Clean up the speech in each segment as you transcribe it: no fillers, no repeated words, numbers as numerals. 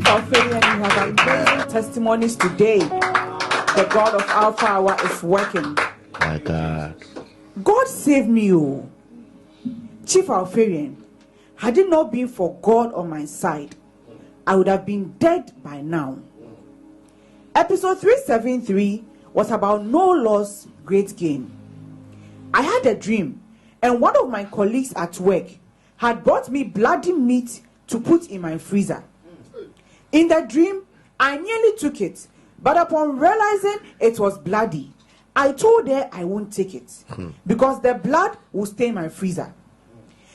Chief Alfarian, you have amazing testimonies today. The God of Alpha Hour is working. My God. God saved me, oh. Chief Alfarian, had it not been for God on my side, I would have been dead by now. Episode 373 was about no loss, great gain. I had a dream, and one of my colleagues at work had brought me bloody meat to put in my freezer. In the dream, I nearly took it, but upon realizing it was bloody, I told her I won't take it because the blood will stain my freezer.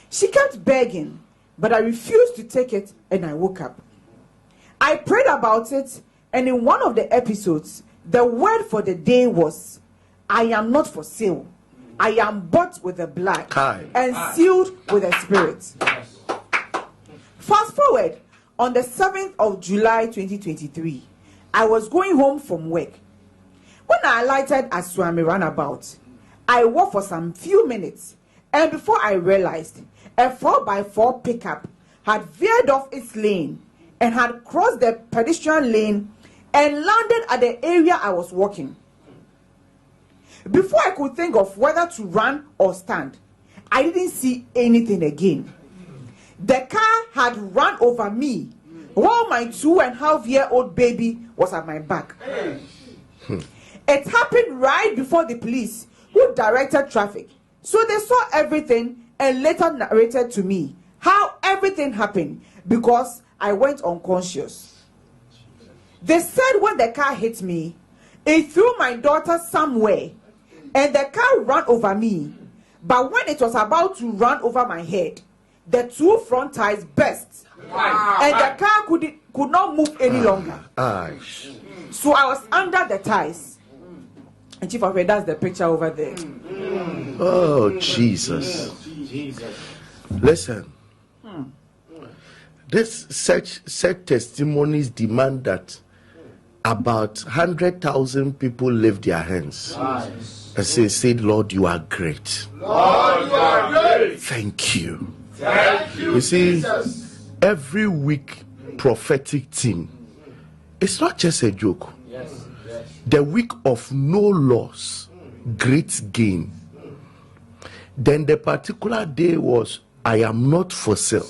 She kept begging, but I refused to take it, and I woke up. I prayed about it, and in one of the episodes, the word for the day was, I am not for sale. I am bought with the blood and sealed with the Spirit. Fast forward, on the 7th of July 2023, I was going home from work. When I alighted at Swami Runabout, I walked for some few minutes, and before I realized, a 4x4 pickup had veered off its lane and had crossed the pedestrian lane and landed at the area I was walking. Before I could think of whether to run or stand, I didn't see anything again. The car had run over me while my 2.5-year-old baby was at my back. It happened right before the police, who directed traffic. So they saw everything and later narrated to me how everything happened because I went unconscious. They said when the car hit me, it threw my daughter somewhere and the car ran over me. But when it was about to run over my head, the two front tires burst and the car could not move any longer. So I was under the tires. And Chief Alfred, that's the picture over there. Oh, Jesus. Listen. This such testimonies demand that about 100,000 people lift their hands and say, Lord, you are great. Lord, you are great. Thank you. Thank you, You see, Jesus. every week prophetic team, it's not just a joke. The week of no loss, great gain. Then the particular day was, I am not for sale.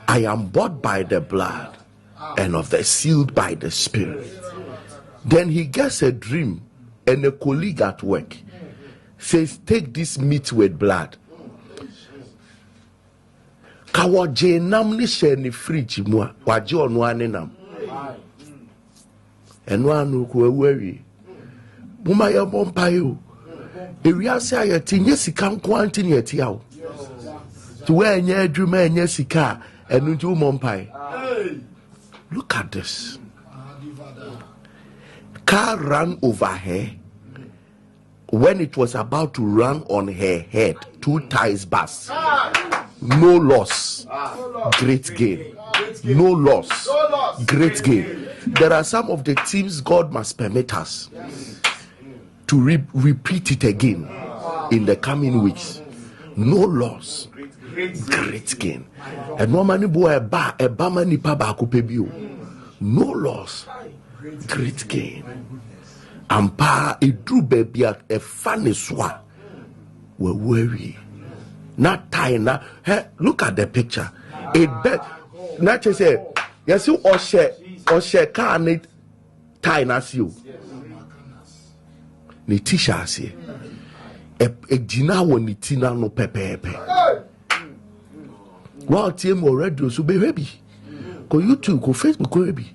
I am bought by the blood and of the sealed by the Spirit. Then he gets a dream, and a colleague at work says, take this meat with blood. Kawaje nam ni she ni fridge mu waje onu anenam. Enu anu ko ewi. Muma ya bompai o. Ewiase ayeti nye sika nko anti ne eti awo. To we enye adwuma enye sika enu nti wo mompai. Look at this. Car ran over her. When it was about to run on her head, 2 tires burst. No loss, great gain. No loss, great gain. There are some of the teams God must permit us to repeat it again in the coming weeks. No loss, great gain. And no money boy a mani paba kupebio. No loss, great gain. Ampa a drew baby at a funny swa. We're worried. Not tying now. Hey, look at the picture. It bet not just say yes, you or share car need tie as you. Ni tisha say a gina won ni tina no pepe. Well, team already so baby. Go YouTube, go Facebook, go baby.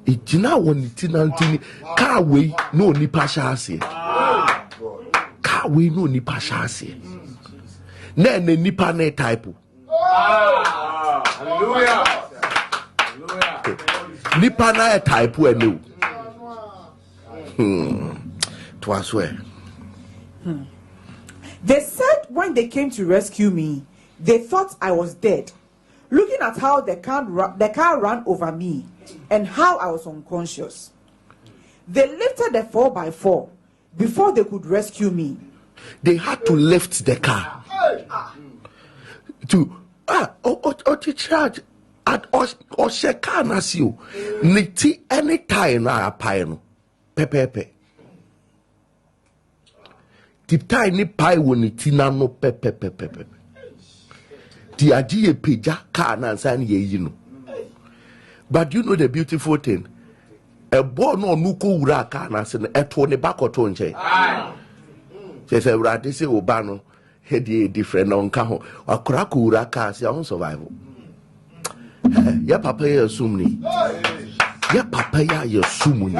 A gina won ni tina ntini car way no ni pasha say. Car way no ni pasha say. Ne nipa ne type. Hallelujah. Nipa na type enu. Twas where. They said when they came to rescue me, they thought I was dead. Looking at how the car ran over me and how I was unconscious. They lifted the 4x4 before they could rescue me. They had to lift the car. To charge at Osheka Nasio, Niti any time I apino, pepe. Tip tiny pie when it no pepe. The idea pija can answer ye, know. But you know the beautiful thing. A boy no nuku uraka na sen etone back or tonche. She said, Radisi Obano, heady different on Kaho, or Kraku uraka, see on survival. Ya papa ya sumni. Ya papa ya sumuni.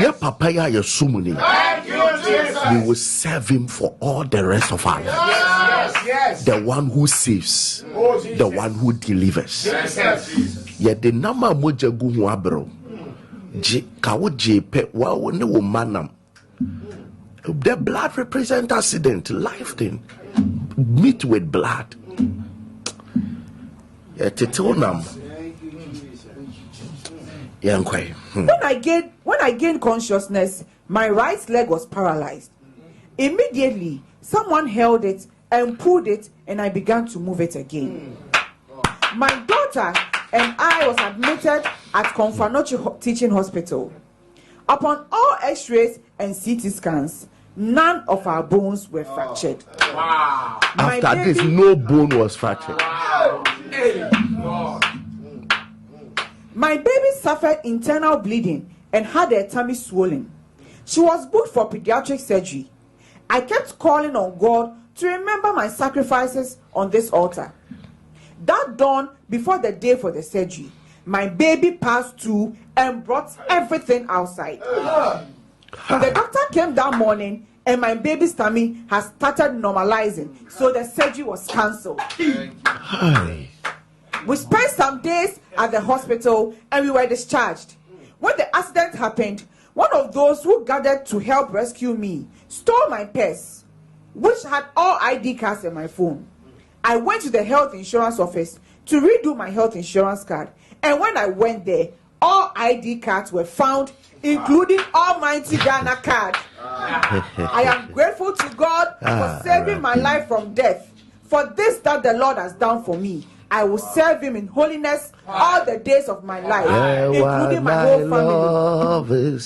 Ya papa ya sumuni. We will serve him for all the rest of our lives. The one who saves, the one who delivers. Yet the number moja gu abro. Kawo jepe wa ne wo manam. The blood represents accident, life thing. Meet with blood. When I gained consciousness, my right leg was paralyzed. Immediately, someone held it and pulled it, and I began to move it again. My daughter and I was admitted at Confanochi Teaching Hospital. Upon all X-rays and CT scans, none of our bones were fractured. Wow. After this, no bone was fractured. Wow. My baby suffered internal bleeding and had her tummy swollen. She was booked for pediatric surgery. I kept calling on God to remember my sacrifices on this altar. That dawn, before the day for the surgery, my baby passed through and brought everything outside. The doctor came that morning and my baby's tummy has started normalizing, so the surgery was cancelled. We spent some days at the hospital and we were discharged. When the accident happened, one of those who gathered to help rescue me stole my purse, which had all ID cards and my phone. I went to the health insurance office to redo my health insurance card, and when I went there, all ID cards were found, including Almighty Ghana card. I am grateful to God for saving my life from death. For this that the Lord has done for me, I will serve him in holiness all the days of my life, including my whole family.